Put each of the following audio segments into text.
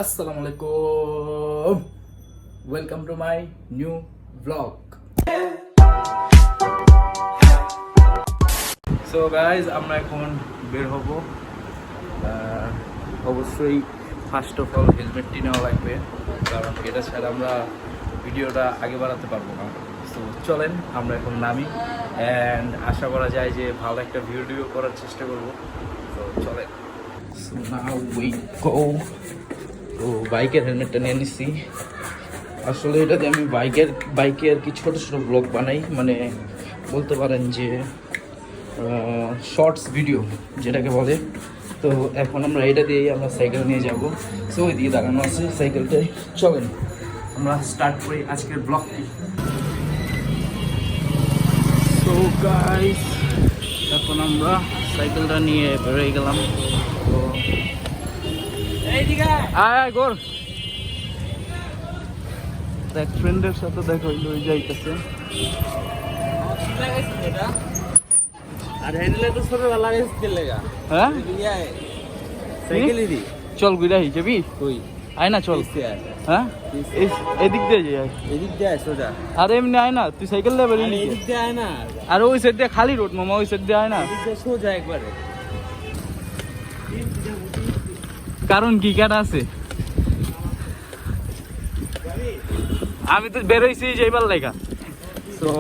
Assalamualaikum. Welcome to my new vlog. So guys, আমরা এখন বের হব। অবশ্যই ফার্স্ট অফ অল হেলমেটটি নেওয়া লাগবে, কারণ এটা ছাড়া আমরা ভিডিওটা আগে বাড়াতে পারবো না। তো চলেন আমরা এখন নামি, অ্যান্ড আশা করা যায় যে ভালো একটা ভিডিও করার চেষ্টা করব। তো চলেন। So now we go. তো বাইকের হেলমেটটা নিয়ে নিচ্ছি। আসলে এটা দিয়ে আমি বাইকে আর কি ছোটো ছোটো ব্লগ বানাই, মানে বলতে পারেন যে শর্টস ভিডিও যেটাকে বলে। তো এখন আমরা এটা দিয়েই আমরা সাইকেল নিয়ে যাব। সো ওই দিকে দাঁড়ানো আছে সাইকেলটাই। চলেন আমরা স্টার্ট করি আজকের ব্লগটি। সো গাইস, এখন আমরা সাইকেলটা নিয়ে বেরোয় গেলাম। তো আয় গোর দেখ, ফ্রেন্ডের সাথে দেখা হইলো, ওই যাইতেছে। হ্যাঁ চল গুইরাই যাবি, আয় না চল। হ্যাঁ এদিক দিয়ে যাই, এদিক দিয়ে সোজা। আরে এমনি আয় না, তুই সাইকেল দিয়ে বেরিয়ে এদিক দিয়ে আয় না, আরে ওই সাইড দিয়ে খালি রোড মামা, ওই সাইড দিয়ে আয় না। সোজা একবারে। কারণ কি কাটা আছে, আমি তো বেরোইছি যাইবার লাইগা। তো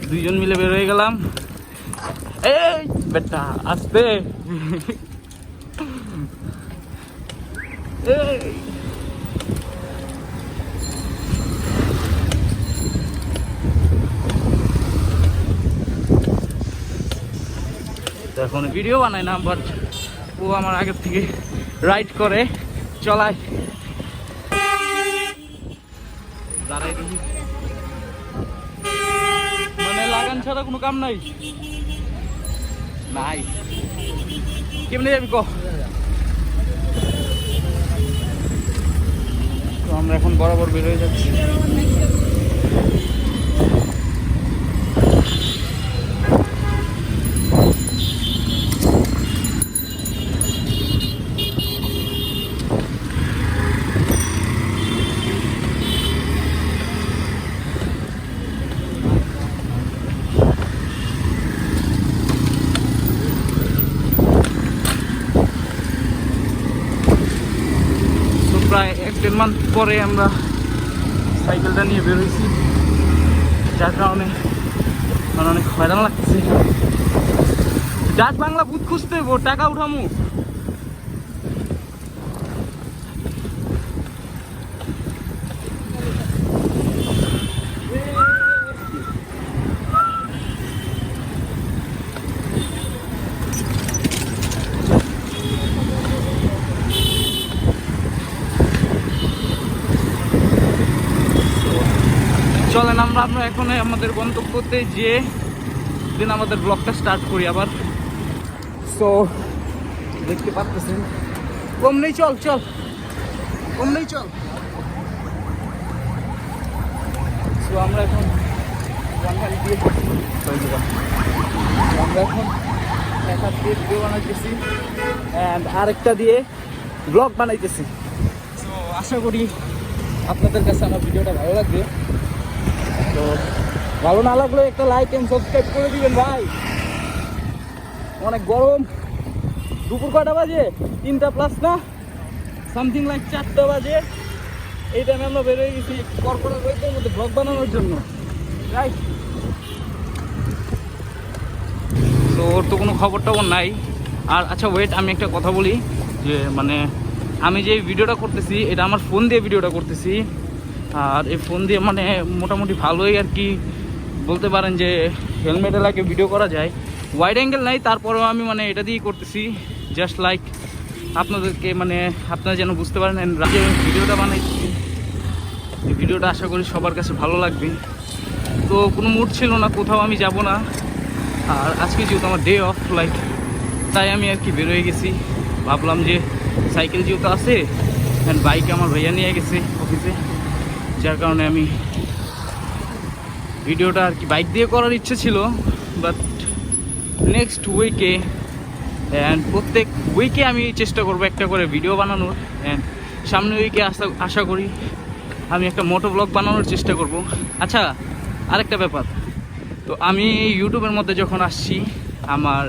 দুইজন মিলে বের হয়ে গেলাম। এই বেটা আসতে এখন ভিডিও বানাই না, বাট ও আমার আগের থেকে রাইড করে চলায়। দাঁড়াই দেখি, মানে লাগান ছাড়া কোনো কাম নাই। নাই কেমনে যাবি ক? তো আমরা এখন বরাবর বের হয়ে যাচ্ছি। প্রায় 1-1.5 মাস পরে আমরা সাইকেলটা নিয়ে বেরোইছি, যার কারণে মানে অনেক হয়রান লাগতেছে। ডাচ বাংলা বুথ খুঁজতে হইব, টাকা উঠামু। চলেন আমরা এখন আমাদের গন্তব্যতে যে দিন আমাদের ব্লগটা স্টার্ট করি আবার। সো দেখতে পাচ্ছেন, কম নেই, চল চল কম নেই চল। সো আমরা এখন এক হাত দিয়ে ভিডিও বানাইতেছি অ্যান্ড আরেকটা দিয়ে ব্লগ বানাইতেছি। সো আশা করি আপনাদের কাছে আমার ভিডিওটা ভালো লাগবে। তো ভালো না লাগলে একটা লাইক এন্ড সাবস্ক্রাইব করে দিবেন ভাই। অনেক গরম, দুপুর কয়টা বাজে? 3টা প্লাস না, সামথিং লাইক 4টা বাজে। এই টাইমে আমরা বেরোয় গেছি কর্পোরেট ওয়েটের মধ্যে ব্লগ বানানোর জন্য, রাইট? তো ওর তো কোনো খবর টবর নাই। আর আচ্ছা ওয়েট, আমি একটা কথা বলি যে মানে আমি যে ভিডিওটা করতেছি এটা আমার ফোন দিয়ে ভিডিওটা করতেছি। আর এই ফোন দিয়ে মানে মোটামুটি ভালোই আর কি বলতে পারেন যে হেলমেটে লাগে ভিডিও করা যায়। ওয়াইড অ্যাঙ্গেল নাই, তারপরেও আমি মানে এটা দিয়েই করতেছি, জাস্ট লাইক আপনাদেরকে মানে আপনারা যেন বুঝতে পারেন যে ভিডিওটা বানাইছি। এই ভিডিওটা আশা করি সবার কাছে ভালো লাগবে। তো কোনো মুড ছিল না, কোথাও আমি যাব না। আর আজকে যেহেতু আমার ডে অফ, লাইক তাই আমি আর কি বেরোয় গেছি। ভাবলাম যে সাইকেল যেহেতু আছে অ্যান্ড বাইকে আমার ভাইয়া নিয়ে গেছে অফিসে, যার কারণে আমি ভিডিওটা আর কি বাইক দিয়ে করার ইচ্ছে ছিল। বাট নেক্সট উইকে অ্যান্ড প্রত্যেক উইকে আমি চেষ্টা করবো একটা করে ভিডিও বানানোর অ্যান্ড সামনে উইকে আশা করি আমি একটা মোটো ব্লগ বানানোর চেষ্টা করব। আচ্ছা, আরেকটা ব্যাপার, তো আমি ইউটিউবের মধ্যে যখন আসছি আমার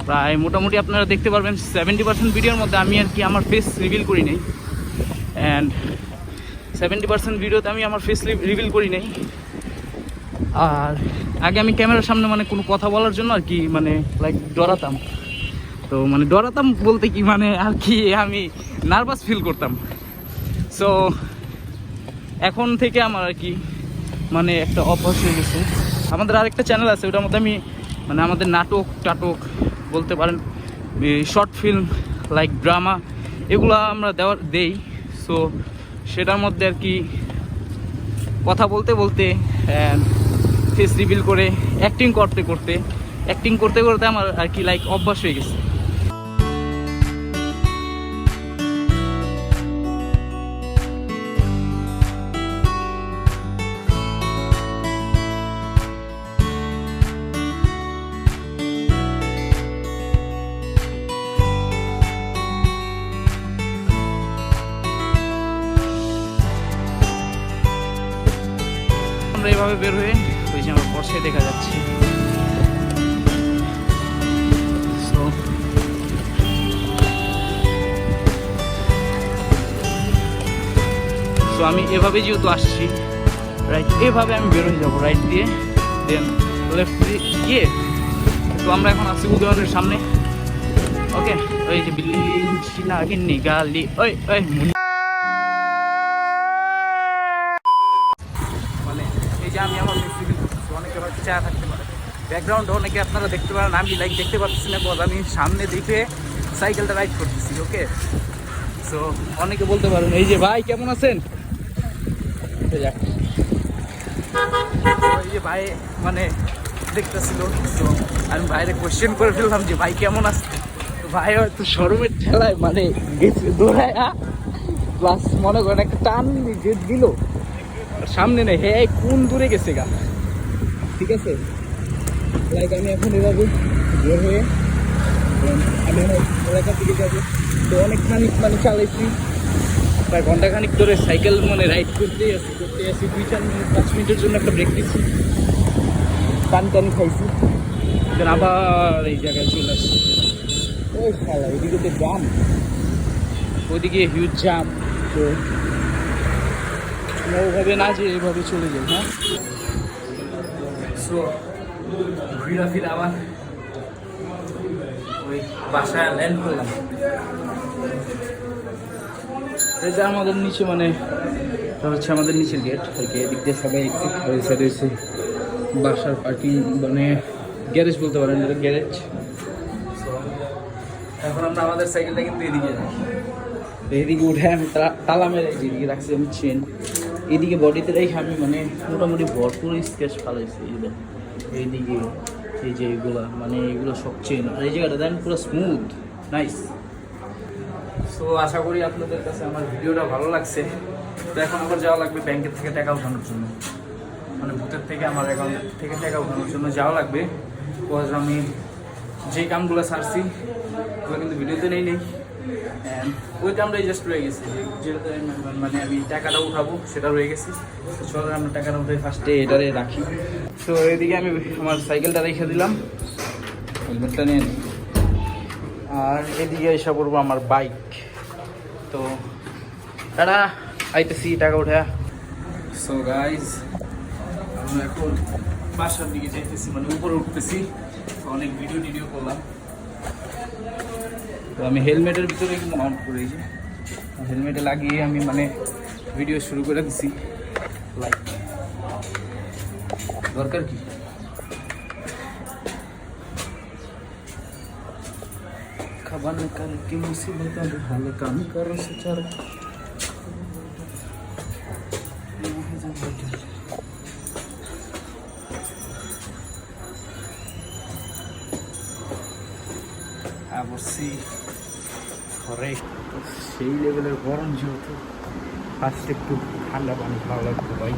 প্রায় মোটামুটি আপনারা দেখতে পারবেন 70% ভিডিওর মধ্যে আমি আর কি আমার ফেস রিভিল করি নাই, অ্যান্ড 70% ভিডিওতে আমি আমার ফেস রিভিল করি নাই। আর আগে আমি ক্যামেরার সামনে মানে কোনো কথা বলার জন্য আর কি মানে লাইক ডরাতাম, তো মানে ডরাতাম বলতে কি মানে আর কি আমি নার্ভাস ফিল করতাম। সো এখন থেকে আমার আর কি মানে একটা অভ্যাস হয়ে গেছে। আমাদের আরেকটা চ্যানেল আছে, ওটার মধ্যে আমি মানে আমাদের নাটক বলতে পারেন, শর্ট ফিল্ম লাইক ড্রামা এগুলো আমরা দেই। সো সেটার মধ্যে আর কি কথা বলতে ফেস রিভিল করে অ্যাক্টিং করতে আমার আর কি লাইক অভ্যাস হয়ে গেছে। আমরা এভাবে বের হয়ে ওই যে আমার বর্ষায় দেখা যাচ্ছে। সো আমি এভাবে যেহেতু আসছি রাইট, এভাবে আমি বের হয়ে যাবো রাইট দিয়ে, দেন লেফট দিয়ে গিয়ে। তো আমরা এখন আছি উদয়নের সামনে। ওকে, ওই যে বিল্ডিং চিনাগিন্নি গালি ওই মানে এই যে আমি আমার অনেকে হয়তো চা থাকতে পারে ব্যাকগ্রাউন্ডে, অনেকে আপনারা দেখতে পারেন, আমি লাইক দেখতে পাচ্ছি না, বল আমি সামনে দেখে সাইকেলটা রাইড করতেছি। ওকে, সো অনেকে বলতে পারেন এই যে ভাই কেমন আছেন, এই যে ভাই মানে দেখতেছিল। তো আমি বাইরে কোয়েশ্চেন করে ফেললাম যে ভাই কেমন আছে, তো ভাই হয়তো শরমের ঠেলায় মানে গেছে দৌড়ায়, প্লাস মনে করেন একটা টান দিল সামনে নেই, হ্যাঁ কোন দূরে গেছে গা। ঠিক আছে, লাইক আমি এখন এভাবে বের হয়ে আমি এলাকার দিকে যাবো। তো অনেকখানি মানে চালাইছি, প্রায় ঘন্টাখানিক ধরে সাইকেল মানে রাইড করতেই আছি 2-4 মিনিট 5 মিনিটের জন্য একটা ব্রেক দিচ্ছি, টানি খাইছি, দেন আবার এই জায়গায় চলে আসছি। ওই শালা এদিকে তো জাম, ওইদিকে হিউজ জাম। তো ওইভাবে না যে এইভাবে চলে যাই। হ্যাঁ, সো ফিরে আবার ওই বাসায় ল্যান্ড করলাম। এই যে আমাদের নিচে মানে হচ্ছে আমাদের নিচের গেট, এদিক দিয়ে সবাই ওই সাইডে হচ্ছে বাসার পার্কিং মানে গ্যারেজ বলতে পারেন, এটা গ্যারেজ। এখন আমরা আমাদের সাইকেলটা কিন্তু এদিকে রাখি, এদিকে উঠে আমি তালা মেরে এদিকে রাখছি আমি চেন, এদিকে বডিতে রেখে আমি মানে মোটামুটি ভরপুর স্কেচ ফালাইছি। এইদিকে এই যে এইগুলা মানে এইগুলো সব চেন, আর এই জায়গাটা দেন পুরো স্মুথ নাইস। সো আশা করি আপনাদের কাছে আমার ভিডিওটা ভালো লাগছে। তো এখন আবার যাওয়া লাগবে ব্যাংকের থেকে টাকা উঠানোর জন্য, মানে ভূতের থেকে আমার অ্যাকাউন্ট থেকে টাকা উঠানোর জন্য যাওয়া লাগবে। বিকজ আমি যে কামগুলো সারছি ওগুলো কিন্তু ভিডিওতে নেই অ্যান্ড ওই কামটাই জাস্ট রয়ে গেছে, যেটাতে মানে আমি টাকাটা উঠাবো সেটা রয়ে গেছে। তো চলো আমরা টাকাটা উঠে ফার্স্টে এটারে রাখি। তো এদিকে আমি আমার সাইকেলটা রেখে দিলাম, হেলমেটটা নিয়ে নিই, আর এদিকে এসে পড়বো আমার বাইক। তো টাটা, আইতেছি টাকা উঠে। সো গাইজ আমি এখন বাসার দিকে যাইতেছি, মানে উপরে উঠতেছি। অনেক ভিডিও করলাম, তো আমি হেলমেটের ভিতরে কিন্তু মাউন্ট করেছি, হেলমেটে লাগিয়ে আমি মানে ভিডিও শুরু করে দিছি। লাইক দরকার কি, খাবার নিকাল কি মুসিবত হাল কাম করো সচার। বসছি ঘরে, সেই লেভেলের গরম যেহেতু ফার্স্ট একটু ঠান্ডা পানি খাওয়া লাগতো ভাই।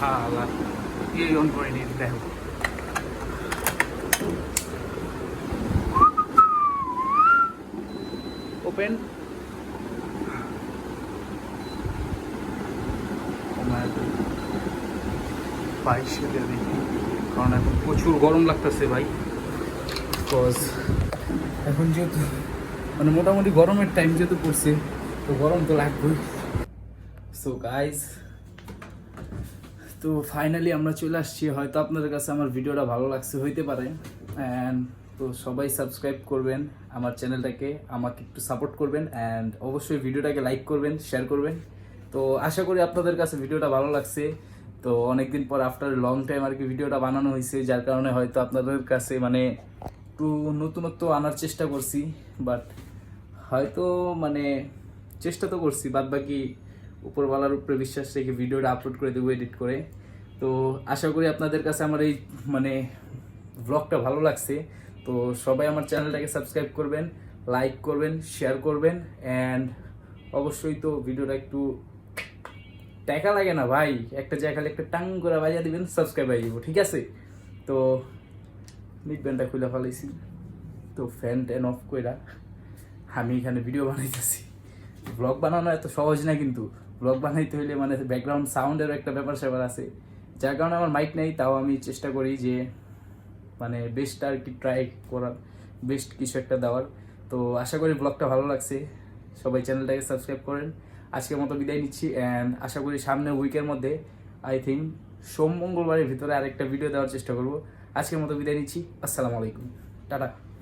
শালা এই অন করে নিয়ে দেখো ওপেন বাইশে দেখি কারণ এখন প্রচুর গরম লাগতেছে ভাই বিকজ এখন যেহেতু মানে মোটামুটি গরমের টাইম যেহেতু পড়ছে তো গরম তো লাগবেই সো গাইজ তো ফাইনালি আমরা চলে আসছি হয়তো আপনাদের কাছে আমার ভিডিওটা ভালো লাগছে হইতে পারে অ্যান্ড তো সবাই সাবস্ক্রাইব করবেন আমার চ্যানেলটাকে আমাকে একটু সাপোর্ট করবেন অ্যান্ড অবশ্যই ভিডিওটাকে লাইক করবেন শেয়ার করবেন তো আশা করি আপনাদের কাছে ভিডিওটা ভালো লাগছে তো অনেকদিন পর আফটার লং টাইম আর কি ভিডিওটা বানানো হয়েছে যার কারণে হয়তো আপনাদের কাছে মানে একটু নতুনত্ব আনার চেষ্টা করছি বাট হয়তো মানে চেষ্টা তো করছি বাদ বাকি উপরওয়ালার উপরে বিশ্বাস রেখে ভিডিওটা আপলোড করে দেবো এডিট করে তো আশা করি আপনাদের কাছে আমার এই মানে ব্লগটা ভালো লাগছে তো সবাই আমার চ্যানেলটাকে সাবস্ক্রাইব করবেন লাইক করবেন শেয়ার করবেন অ্যান্ড অবশ্যই তো ভিডিওটা একটু টাকা লাগে না ভাই একটা জায়গা খালি একটা টাং করে বাজা দিবেন সাবস্ক্রাইব হয়ে যাবো ঠিক আছে তো নিক ব্যান্ডটা খুলে ফেলাইছি তো ফ্যান ট্যান অফ কইরা আমি এখানে ভিডিও বানাইতেছি ব্লগ বানানো এত সহজ না কিন্তু ব্লগ বানাইতে হইলে মানে ব্যাকগ্রাউন্ড সাউন্ডেরও একটা ব্যাপার স্যাপার আছে যার কারণে আমার মাইক নেই তাও আমি চেষ্টা করি যে মানে বেস্ট আর কি ট্রাই করার বেস্ট কিছু একটা দেওয়ার তো আশা করি ব্লগটা ভালো লাগছে সবাই চ্যানেলটাকে সাবস্ক্রাইব করেন আজকের মতো বিদায় নিচ্ছি অ্যান্ড আশা করি সামনে উইকের মধ্যে আই থিঙ্ক সোম মঙ্গলবারের ভিতরে আরেকটা ভিডিও দেওয়ার চেষ্টা করব আজকের মতো বিদায় নিচ্ছি আসসালামু আলাইকুম টাটা